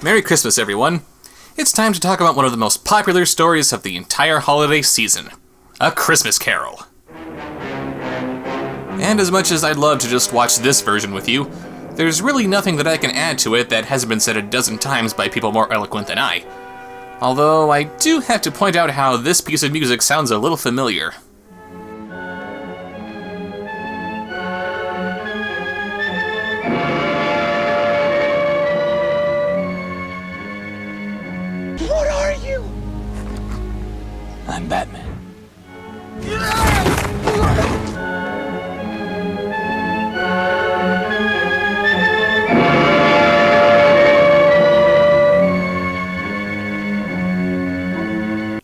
Merry Christmas, everyone. It's time to talk about one of the most popular stories of the entire holiday season, A Christmas Carol. And as much as I'd love to just watch this version with you, there's really nothing that I can add to it that hasn't been said a dozen times by people more eloquent than I. Although I do have to point out how this piece of music sounds a little familiar. What are you? I'm Batman.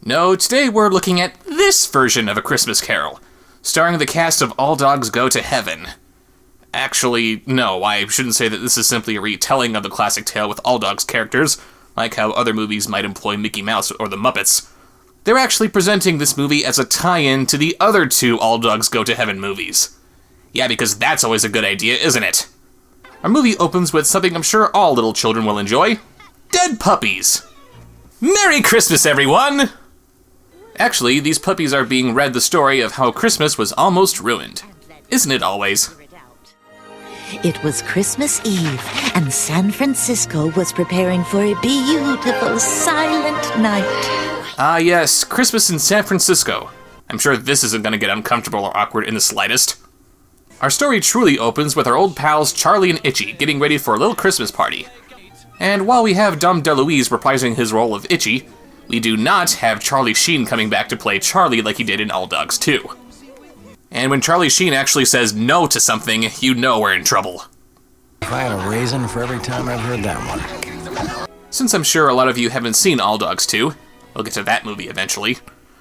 No, today we're looking at this version of A Christmas Carol, starring the cast of All Dogs Go to Heaven. Actually, no, I shouldn't say that this is simply a retelling of the classic tale with all dogs characters, like how other movies might employ Mickey Mouse or the Muppets. They're actually presenting this movie as a tie-in to the other two All Dogs Go to Heaven movies. Yeah, because that's always a good idea, isn't it? Our movie opens with something I'm sure all little children will enjoy: dead puppies. Merry Christmas, everyone! Actually, these puppies are being read the story of how Christmas was almost ruined. Isn't it always? It was Christmas Eve, and San Francisco was preparing for a beautiful, silent night. Ah yes, Christmas in San Francisco. I'm sure this isn't going to get uncomfortable or awkward in the slightest. Our story truly opens with our old pals Charlie and Itchy getting ready for a little Christmas party. And while we have Dom DeLuise reprising his role of Itchy, we do not have Charlie Sheen coming back to play Charlie like he did in All Dogs 2. And when Charlie Sheen actually says no to something, you know we're in trouble. If I had a raisin for every time I've heard that one. Since I'm sure a lot of you haven't seen All Dogs 2, we'll get to that movie eventually,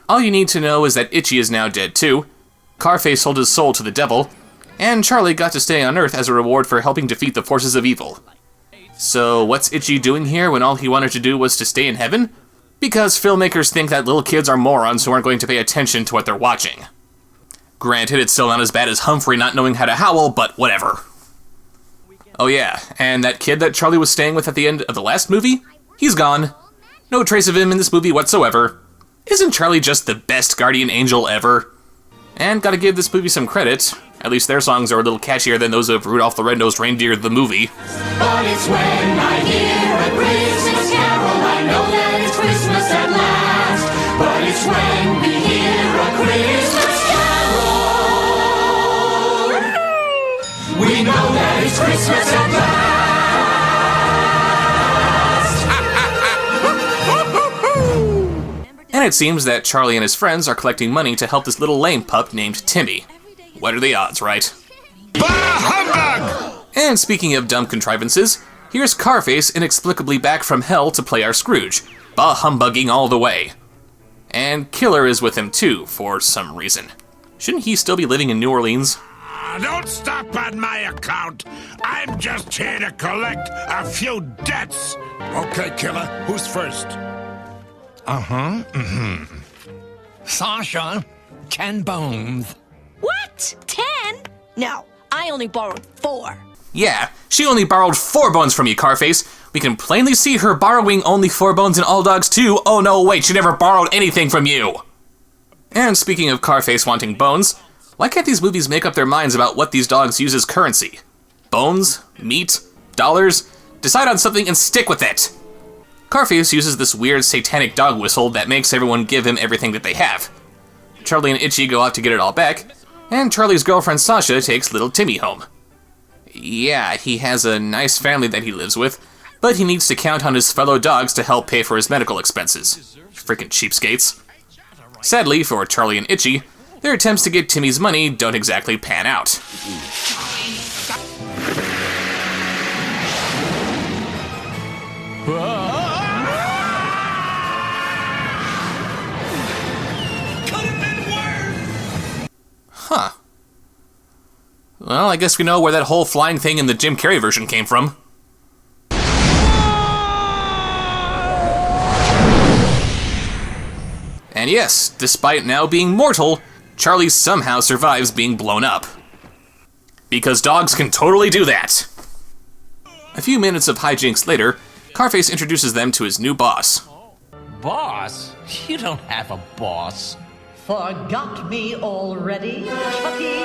all you need to know is that Itchy is now dead too, Carface sold his soul to the devil, and Charlie got to stay on Earth as a reward for helping defeat the forces of evil. So what's Itchy doing here when all he wanted to do was to stay in heaven? Because filmmakers think that little kids are morons who aren't going to pay attention to what they're watching. Granted, it's still not as bad as Humphrey not knowing how to howl, but whatever. Oh yeah, and that kid that Charlie was staying with at the end of the last movie? He's gone. No trace of him in this movie whatsoever. Isn't Charlie just the best guardian angel ever? And gotta give this movie some credit. At least their songs are a little catchier than those of Rudolph the Red-Nosed Reindeer the movie. But it's when I hear a Christmas carol, I know that it's Christmas at last. But it's when we hear a Christmas carol, we know that it's Christmas at last. And it seems that Charlie and his friends are collecting money to help this little lame pup named Timmy. What are the odds, right? Bah humbug! And speaking of dumb contrivances, here's Carface inexplicably back from hell to play our Scrooge, bah humbugging all the way. And Killer is with him too, for some reason. Shouldn't he still be living in New Orleans? Don't stop on my account. I'm just here to collect a few debts. Okay, Killer, who's first? Sasha, 10 bones. What? 10? No, I only borrowed 4. Yeah, she only borrowed 4 bones from you, Carface. We can plainly see her borrowing only 4 bones in All Dogs 2. Oh no, wait, she never borrowed anything from you. And speaking of Carface wanting bones, why can't these movies make up their minds about what these dogs use as currency? Bones? Meat? Dollars? Decide on something and stick with it. Carface uses this weird satanic dog whistle that makes everyone give him everything that they have. Charlie and Itchy go out to get it all back, and Charlie's girlfriend Sasha takes little Timmy home. Yeah, he has a nice family that he lives with, but he needs to count on his fellow dogs to help pay for his medical expenses. Freaking cheapskates. Sadly for Charlie and Itchy, their attempts to get Timmy's money don't exactly pan out. Huh. Well, I guess we know where that whole flying thing in the Jim Carrey version came from. And yes, despite now being mortal, Charlie somehow survives being blown up. Because dogs can totally do that. A few minutes of hijinks later, Carface introduces them to his new boss. Boss? You don't have a boss. Forgot me already, Chucky?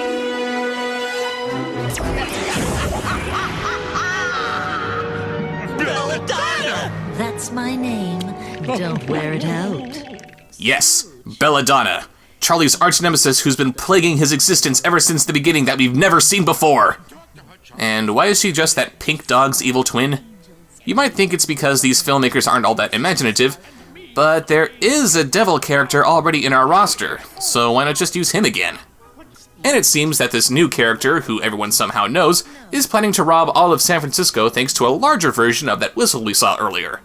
Belladonna! That's my name. Don't wear it out. Yes, Belladonna. Charlie's arch-nemesis who's been plaguing his existence ever since the beginning that we've never seen before. And why is she just that pink dog's evil twin? You might think it's because these filmmakers aren't all that imaginative, but there is a devil character already in our roster, so why not just use him again? And it seems that this new character, who everyone somehow knows, is planning to rob all of San Francisco thanks to a larger version of that whistle we saw earlier.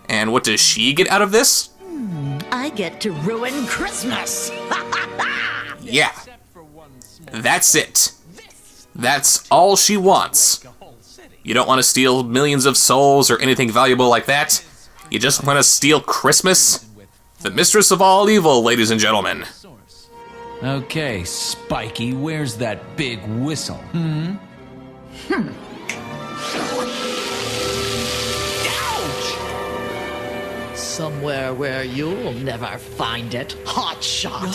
And what does she get out of this? I get to ruin Christmas. Yeah. That's it. That's all she wants. You don't want to steal millions of souls or anything valuable like that. You just want to steal Christmas? The mistress of all evil, ladies and gentlemen. Okay, Spiky, where's that big whistle? Somewhere where you'll never find it. Hot shot.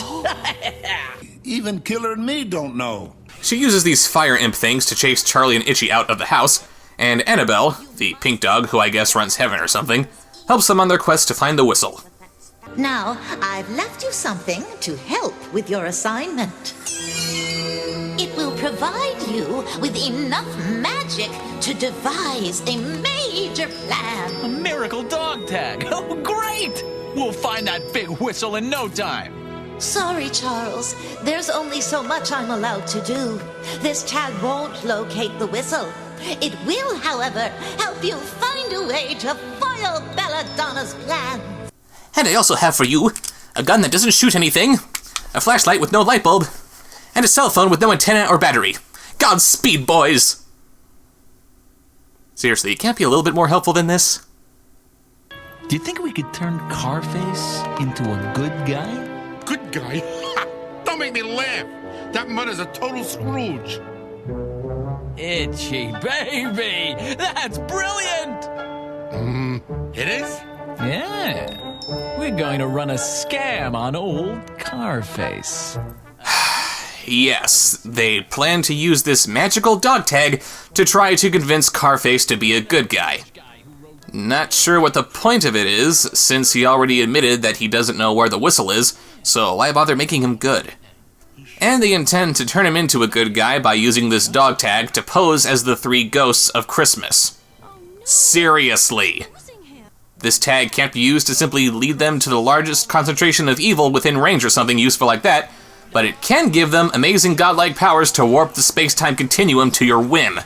Even Killer and me don't know. She uses these fire imp things to chase Charlie and Itchy out of the house, and Annabelle, the pink dog who I guess runs heaven or something, helps them on their quest to find the whistle. Now, I've left you something to help with your assignment. It will provide you with enough magic to devise a major plan. A miracle dog tag! Oh, great! We'll find that big whistle in no time. Sorry, Charles. There's only so much I'm allowed to do. This tag won't locate the whistle. It will, however, help you find a way to foil Belladonna's plan. And I also have for you a gun that doesn't shoot anything, a flashlight with no light bulb, and a cell phone with no antenna or battery. Godspeed, boys! Seriously, it can't be a little bit more helpful than this? Do you think we could turn Carface into a good guy? Good guy? Don't make me laugh. That mother's a total Scrooge. Itchy baby! That's brilliant! It is? Yeah. We're going to run a scam on old Carface. Yes, they plan to use this magical dog tag to try to convince Carface to be a good guy. Not sure what the point of it is, since he already admitted that he doesn't know where the whistle is, so why bother making him good? And they intend to turn him into a good guy by using this dog tag to pose as the three ghosts of Christmas. Seriously. This tag can't be used to simply lead them to the largest concentration of evil within range or something useful like that, but it can give them amazing godlike powers to warp the space-time continuum to your whim.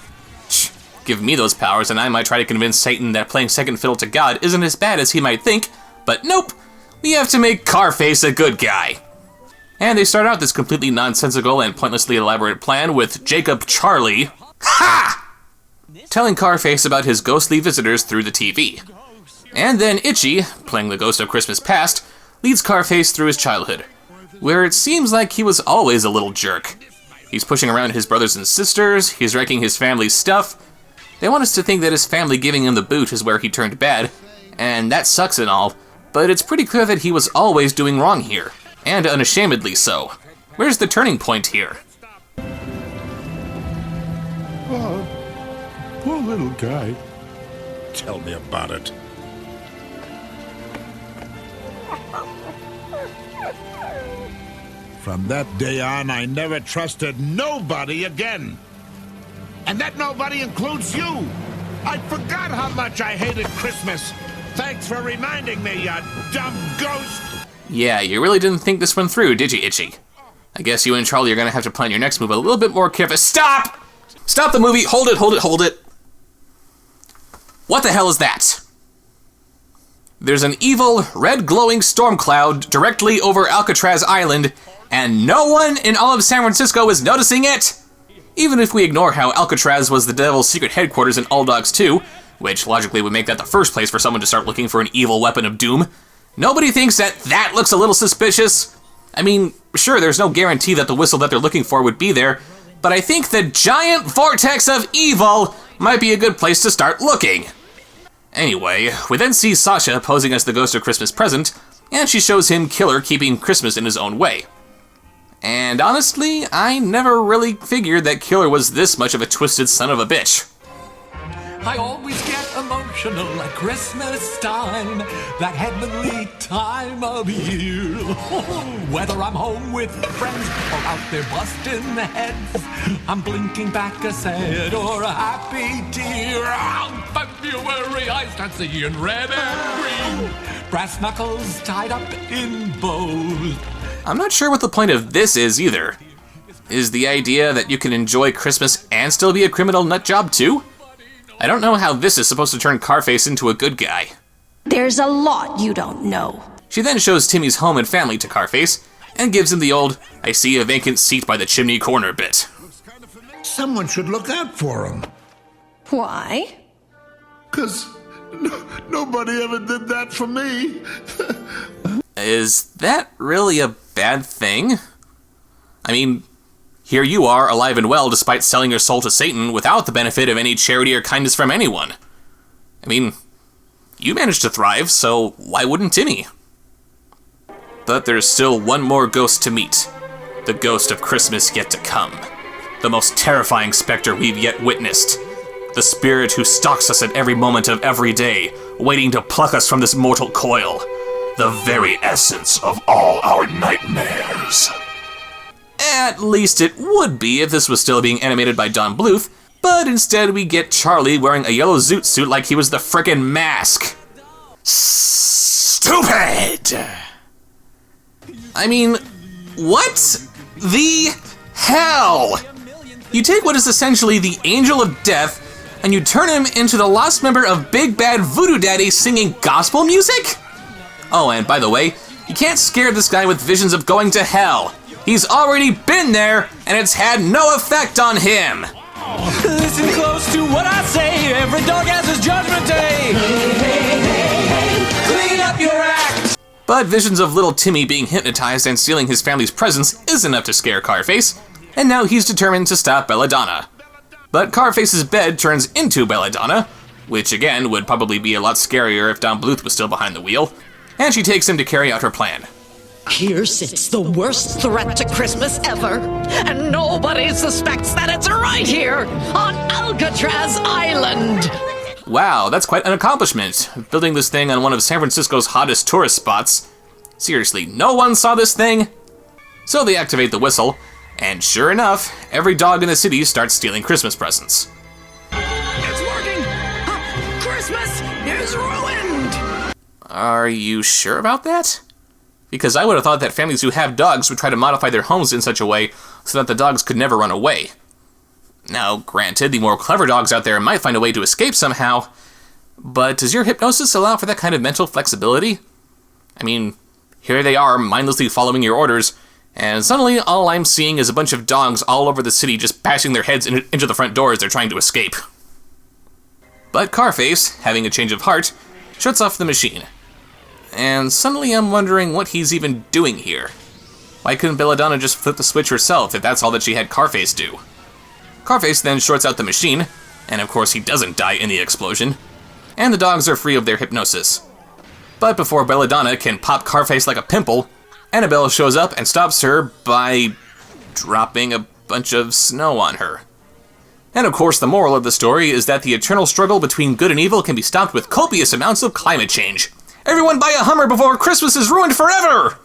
Give me those powers and I might try to convince Satan that playing second fiddle to God isn't as bad as he might think, but nope, we have to make Carface a good guy. And they start out this completely nonsensical and pointlessly elaborate plan with Jacob Charlie, telling Carface about his ghostly visitors through the TV. And then Itchy, playing the ghost of Christmas past, leads Carface through his childhood, where it seems like he was always a little jerk. He's pushing around his brothers and sisters, he's wrecking his family's stuff. They want us to think that his family giving him the boot is where he turned bad, and that sucks and all, but it's pretty clear that he was always doing wrong here, and unashamedly so. Where's the turning point here? Oh, poor little guy. Tell me about it. From that day on, I never trusted nobody again. And that nobody includes you. I forgot how much I hated Christmas. Thanks for reminding me, you dumb ghost. Yeah, you really didn't think this one through, did you, Itchy? I guess you and Charlie are gonna have to plan your next move a little bit more carefully. Stop! Stop the movie! Hold it, hold it, hold it! What the hell is that? There's an evil, red glowing storm cloud directly over Alcatraz Island, and no one in all of San Francisco is noticing it! Even if we ignore how Alcatraz was the devil's secret headquarters in All Dogs 2, which logically would make that the first place for someone to start looking for an evil weapon of doom, nobody thinks that that looks a little suspicious. I mean, sure, there's no guarantee that the whistle that they're looking for would be there, but I think the giant vortex of evil might be a good place to start looking. Anyway, we then see Sasha posing as the ghost of Christmas Present, and she shows him Killer keeping Christmas in his own way. And honestly, I never really figured that Killer was this much of a twisted son of a bitch. I always get emotional at Christmas time, that heavenly time of year. Whether I'm home with friends or out there busting heads, I'm blinking back a sad or a happy tear. February, I start seeing red and green, brass knuckles tied up in bows. I'm not sure what the point of this is either. Is the idea that you can enjoy Christmas and still be a criminal nutjob too? I don't know how this is supposed to turn Carface into a good guy. There's a lot you don't know. She then shows Timmy's home and family to Carface, and gives him the old, "I see a vacant seat by the chimney corner" bit. Someone should look out for him. Why? 'Cause nobody ever did that for me. Is that really a bad thing? I mean, here you are, alive and well, despite selling your soul to Satan without the benefit of any charity or kindness from anyone. I mean, you managed to thrive, so why wouldn't Timmy? But there's still one more ghost to meet. The ghost of Christmas yet to come. The most terrifying specter we've yet witnessed. The spirit who stalks us at every moment of every day, waiting to pluck us from this mortal coil. The very essence of all our nightmares. At least it would be if this was still being animated by Don Bluth, but instead we get Charlie wearing a yellow zoot suit like he was the frickin' Mask. Stupid! I mean, what the hell? You take what is essentially the Angel of Death, and you turn him into the lost member of Big Bad Voodoo Daddy singing gospel music? Oh, and by the way, you can't scare this guy with visions of going to hell. He's already been there, and it's had no effect on him. Listen close to what I say, every dog has his judgment day. Hey, hey, hey, hey, clean up your act. But visions of little Timmy being hypnotized and stealing his family's presents is enough to scare Carface, and now he's determined to stop Belladonna. But Carface's bed turns into Belladonna, which again would probably be a lot scarier if Don Bluth was still behind the wheel, and she takes him to carry out her plan. Here sits the worst threat to Christmas ever, and nobody suspects that it's right here on Alcatraz Island. Wow, that's quite an accomplishment, building this thing on one of San Francisco's hottest tourist spots. Seriously, no one saw this thing? So they activate the whistle, and sure enough, every dog in the city starts stealing Christmas presents. It's working! Christmas is ruined! Are you sure about that? Because I would have thought that families who have dogs would try to modify their homes in such a way so that the dogs could never run away. Now, granted, the more clever dogs out there might find a way to escape somehow, but does your hypnosis allow for that kind of mental flexibility? I mean, here they are, mindlessly following your orders, and suddenly all I'm seeing is a bunch of dogs all over the city just bashing their heads into the front door as they're trying to escape. But Carface, having a change of heart, shuts off the machine. And suddenly I'm wondering what he's even doing here. Why couldn't Belladonna just flip the switch herself if that's all that she had Carface do? Carface then shorts out the machine, and of course he doesn't die in the explosion, and the dogs are free of their hypnosis. But before Belladonna can pop Carface like a pimple, Annabelle shows up and stops her by dropping a bunch of snow on her. And of course the moral of the story is that the eternal struggle between good and evil can be stopped with copious amounts of climate change. Everyone buy a Hummer before Christmas is ruined forever!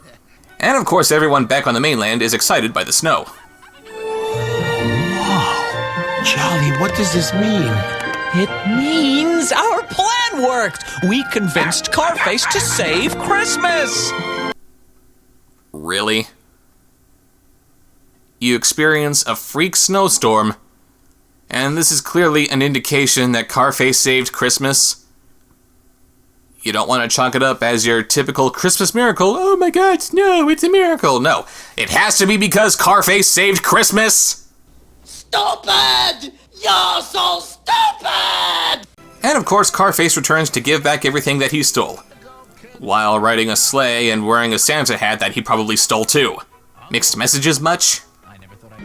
And of course everyone back on the mainland is excited by the snow. Whoa. Charlie, what does this mean? It means our plan worked. We convinced Carface to save Christmas. Really? You experience a freak snowstorm, and this is clearly an indication that Carface saved Christmas? You don't want to chalk it up as your typical Christmas miracle. Oh my god, no, it's a miracle. No, it has to be because Carface saved Christmas. Stupid! You're so stupid! And of course, Carface returns to give back everything that he stole, while riding a sleigh and wearing a Santa hat that he probably stole too. Mixed messages much?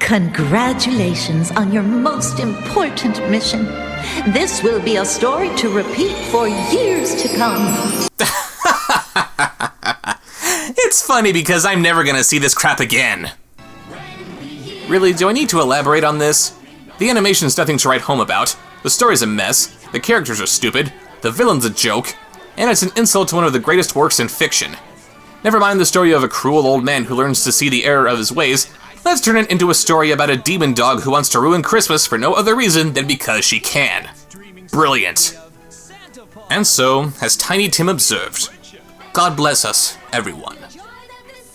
Congratulations on your most important mission. This will be a story to repeat for years to come. It's funny because I'm never gonna see this crap again. Really, do I need to elaborate on this? The animation's nothing to write home about, the story's a mess, the characters are stupid, the villain's a joke, and it's an insult to one of the greatest works in fiction. Never mind the story of a cruel old man who learns to see the error of his ways, let's turn it into a story about a demon dog who wants to ruin Christmas for no other reason than because she can. Brilliant. And so, as Tiny Tim observed, God bless us, everyone.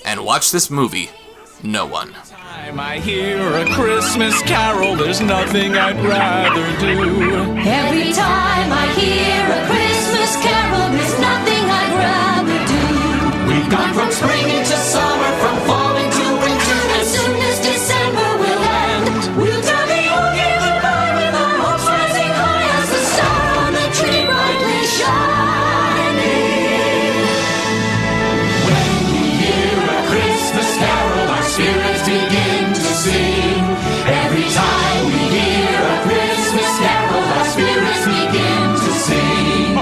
And watch this movie, no one. I hear a Christmas carol, there's nothing I'd rather do. Every time I hear a Christmas carol, there's nothing I'd rather do. We've gone from spring into summer, from fall into winter, As soon as December will end, we'll tell the old year goodbye with our hopes rising high as the star on the tree brightly shining. when we hear a Christmas carol, our spirits begin to sing. Every time we hear a Christmas carol, our spirits begin to sing.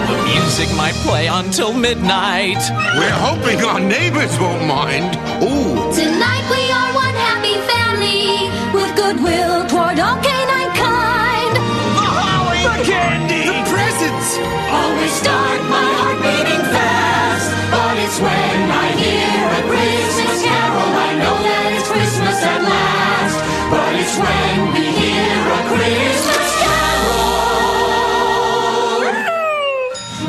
The music might play until midnight. We're hoping our neighbors won't mind. Ooh. Tonight we are one happy family with goodwill toward all canine kind. The holly, the candy, the presents. Always start my heart beating fast, but it's when I hear a Christmas carol I know that it's Christmas at last. But it's when we hear a Christmas carol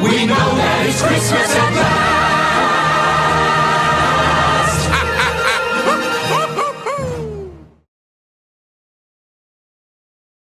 we know that it's Christmas at